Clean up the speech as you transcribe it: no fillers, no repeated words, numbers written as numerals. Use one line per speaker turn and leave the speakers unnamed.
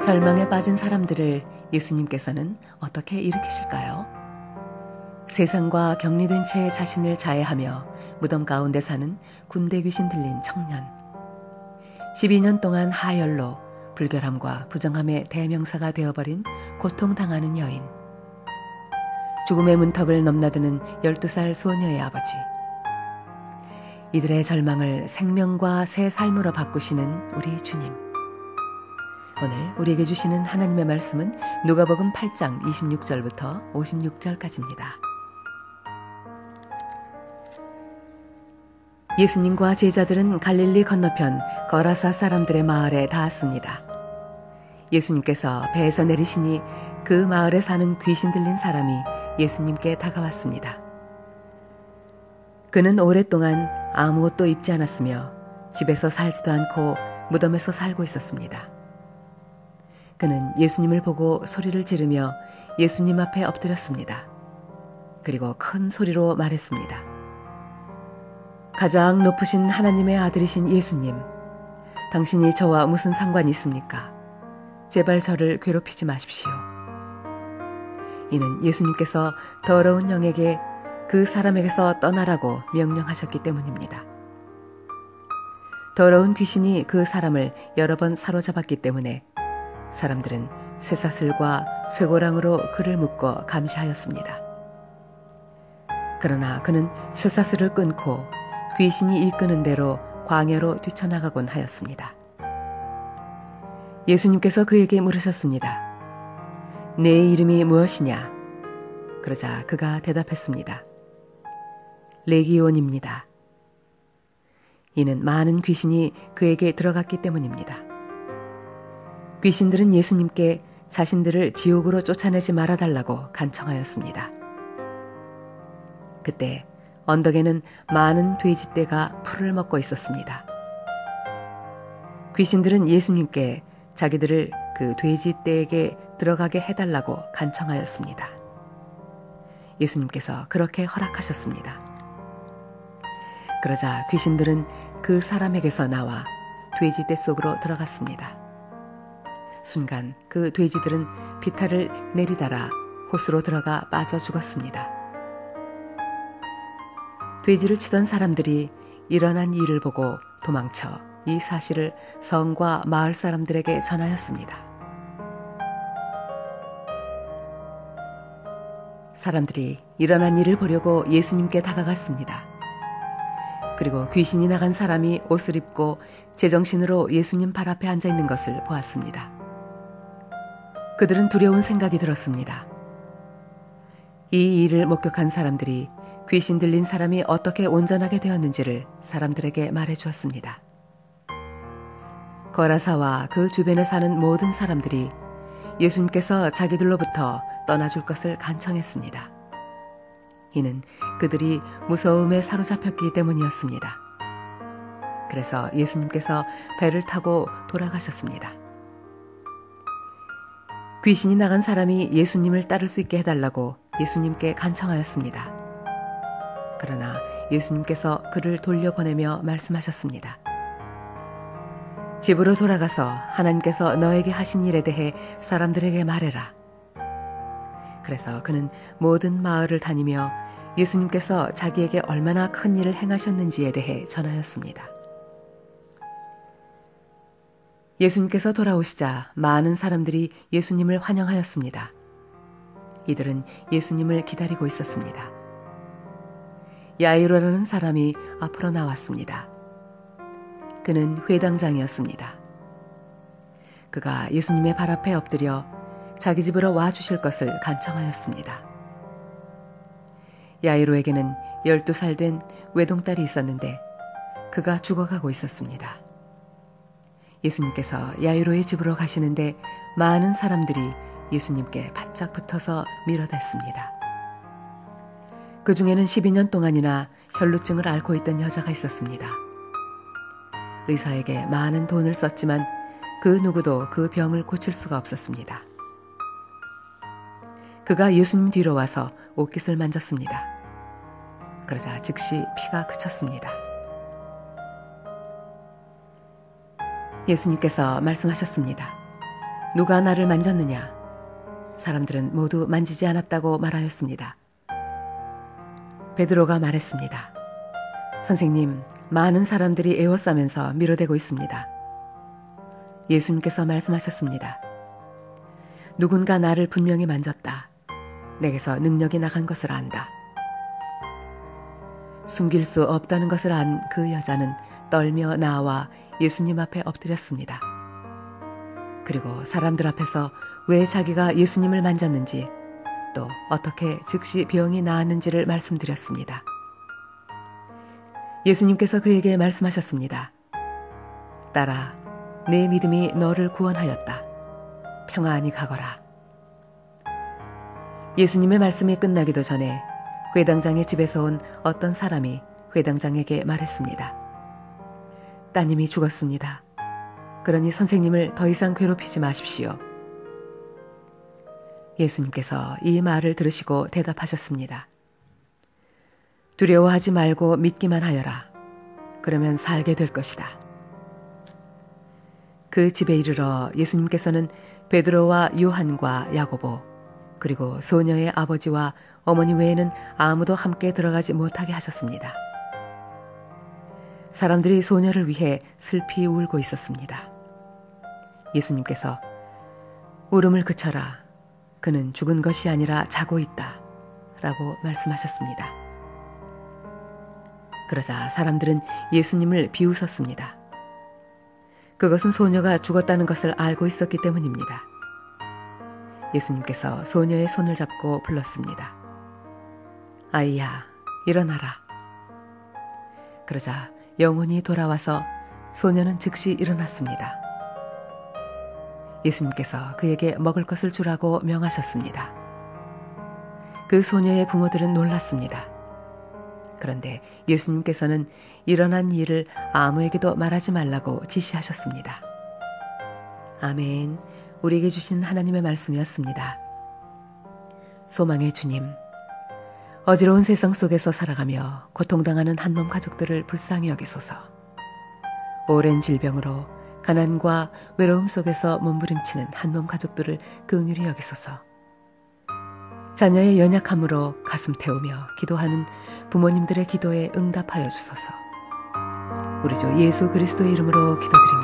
절망에 빠진 사람들을 예수님께서는 어떻게 일으키실까요? 세상과 격리된 채 자신을 자해하며 무덤 가운데 사는 군대 귀신 들린 청년. 12년 동안 하열로 불결함과 부정함의 대명사가 되어버린 고통당하는 여인. 죽음의 문턱을 넘나드는 12살 소녀의 아버지. 이들의 절망을 생명과 새 삶으로 바꾸시는 우리 주님. 오늘 우리에게 주시는 하나님의 말씀은 누가복음 8장 26절부터 56절까지입니다. 예수님과 제자들은 갈릴리 건너편 거라사 사람들의 마을에 닿았습니다. 예수님께서 배에서 내리시니 그 마을에 사는 귀신 들린 사람이 예수님께 다가왔습니다. 그는 오랫동안 아무것도 입지 않았으며 집에서 살지도 않고 무덤에서 살고 있었습니다. 그는 예수님을 보고 소리를 지르며 예수님 앞에 엎드렸습니다. 그리고 큰 소리로 말했습니다. 가장 높으신 하나님의 아들이신 예수님, 당신이 저와 무슨 상관이 있습니까? 제발 저를 괴롭히지 마십시오. 이는 예수님께서 더러운 영에게 그 사람에게서 떠나라고 명령하셨기 때문입니다. 더러운 귀신이 그 사람을 여러 번 사로잡았기 때문에 사람들은 쇠사슬과 쇠고랑으로 그를 묶어 감시하였습니다. 그러나 그는 쇠사슬을 끊고 귀신이 이끄는 대로 광야로 뛰쳐나가곤 하였습니다. 예수님께서 그에게 물으셨습니다. 내 이름이 무엇이냐? 그러자 그가 대답했습니다. 레기온입니다. 이는 많은 귀신이 그에게 들어갔기 때문입니다. 귀신들은 예수님께 자신들을 지옥으로 쫓아내지 말아달라고 간청하였습니다. 그때 언덕에는 많은 돼지떼가 풀을 먹고 있었습니다. 귀신들은 예수님께 자기들을 그 돼지떼에게 들어가게 해달라고 간청하였습니다. 예수님께서 그렇게 허락하셨습니다. 그러자 귀신들은 그 사람에게서 나와 돼지떼 속으로 들어갔습니다. 순간 그 돼지들은 비탈을 내리달아 호수로 들어가 빠져 죽었습니다. 돼지를 치던 사람들이 일어난 일을 보고 도망쳐 이 사실을 성과 마을 사람들에게 전하였습니다. 사람들이 일어난 일을 보려고 예수님께 다가갔습니다. 그리고 귀신이 나간 사람이 옷을 입고 제정신으로 예수님 발 앞에 앉아 있는 것을 보았습니다. 그들은 두려운 생각이 들었습니다. 이 일을 목격한 사람들이 귀신 들린 사람이 어떻게 온전하게 되었는지를 사람들에게 말해 주었습니다. 거라사와 그 주변에 사는 모든 사람들이 예수님께서 자기들로부터 떠나줄 것을 간청했습니다. 이는 그들이 무서움에 사로잡혔기 때문이었습니다. 그래서 예수님께서 배를 타고 돌아가셨습니다. 귀신이 나간 사람이 예수님을 따를 수 있게 해달라고 예수님께 간청하였습니다. 그러나 예수님께서 그를 돌려보내며 말씀하셨습니다. 집으로 돌아가서 하나님께서 너에게 하신 일에 대해 사람들에게 말해라. 그래서 그는 모든 마을을 다니며 예수님께서 자기에게 얼마나 큰 일을 행하셨는지에 대해 전하였습니다. 예수님께서 돌아오시자 많은 사람들이 예수님을 환영하였습니다. 이들은 예수님을 기다리고 있었습니다. 야이로라는 사람이 앞으로 나왔습니다. 그는 회당장이었습니다. 그가 예수님의 발 앞에 엎드려 자기 집으로 와주실 것을 간청하였습니다. 야이로에게는 12살 된 외동딸이 있었는데 그가 죽어가고 있었습니다. 예수님께서 야이로의 집으로 가시는데 많은 사람들이 예수님께 바짝 붙어서 밀어댔습니다. 그 중에는 12년 동안이나 혈루증을 앓고 있던 여자가 있었습니다. 의사에게 많은 돈을 썼지만 그 누구도 그 병을 고칠 수가 없었습니다. 그가 예수님 뒤로 와서 옷깃을 만졌습니다. 그러자 즉시 피가 그쳤습니다. 예수님께서 말씀하셨습니다. 누가 나를 만졌느냐? 사람들은 모두 만지지 않았다고 말하였습니다. 베드로가 말했습니다. 선생님, 많은 사람들이 에워싸면서 밀어대고 있습니다. 예수님께서 말씀하셨습니다. 누군가 나를 분명히 만졌다. 내게서 능력이 나간 것을 안다. 숨길 수 없다는 것을 안 그 여자는 떨며 나와 예수님 앞에 엎드렸습니다. 그리고 사람들 앞에서 왜 자기가 예수님을 만졌는지 또 어떻게 즉시 병이 나았는지를 말씀드렸습니다. 예수님께서 그에게 말씀하셨습니다. 딸아, 내 믿음이 너를 구원하였다. 평안히 가거라. 예수님의 말씀이 끝나기도 전에 회당장의 집에서 온 어떤 사람이 회당장에게 말했습니다. 따님이 죽었습니다. 그러니 선생님을 더 이상 괴롭히지 마십시오. 예수님께서 이 말을 들으시고 대답하셨습니다. 두려워하지 말고 믿기만 하여라. 그러면 살게 될 것이다. 그 집에 이르러 예수님께서는 베드로와 요한과 야고보 그리고 소녀의 아버지와 어머니 외에는 아무도 함께 들어가지 못하게 하셨습니다. 사람들이 소녀를 위해 슬피 울고 있었습니다. 예수님께서 울음을 그쳐라. 그는 죽은 것이 아니라 자고 있다. 라고 말씀하셨습니다. 그러자 사람들은 예수님을 비웃었습니다. 그것은 소녀가 죽었다는 것을 알고 있었기 때문입니다. 예수님께서 소녀의 손을 잡고 불렀습니다. 아이야, 일어나라. 그러자 영혼이 돌아와서 소녀는 즉시 일어났습니다. 예수님께서 그에게 먹을 것을 주라고 명하셨습니다. 그 소녀의 부모들은 놀랐습니다. 그런데 예수님께서는 일어난 일을 아무에게도 말하지 말라고 지시하셨습니다. 아멘. 우리에게 주신 하나님의 말씀이었습니다. 소망의 주님, 어지러운 세상 속에서 살아가며 고통당하는 한몸 가족들을 불쌍히 여기소서. 오랜 질병으로 가난과 외로움 속에서 몸부림치는 한몸 가족들을 긍휼히 여기소서. 자녀의 연약함으로 가슴 태우며 기도하는 부모님들의 기도에 응답하여 주소서. 우리 주 예수 그리스도의 이름으로 기도드립니다.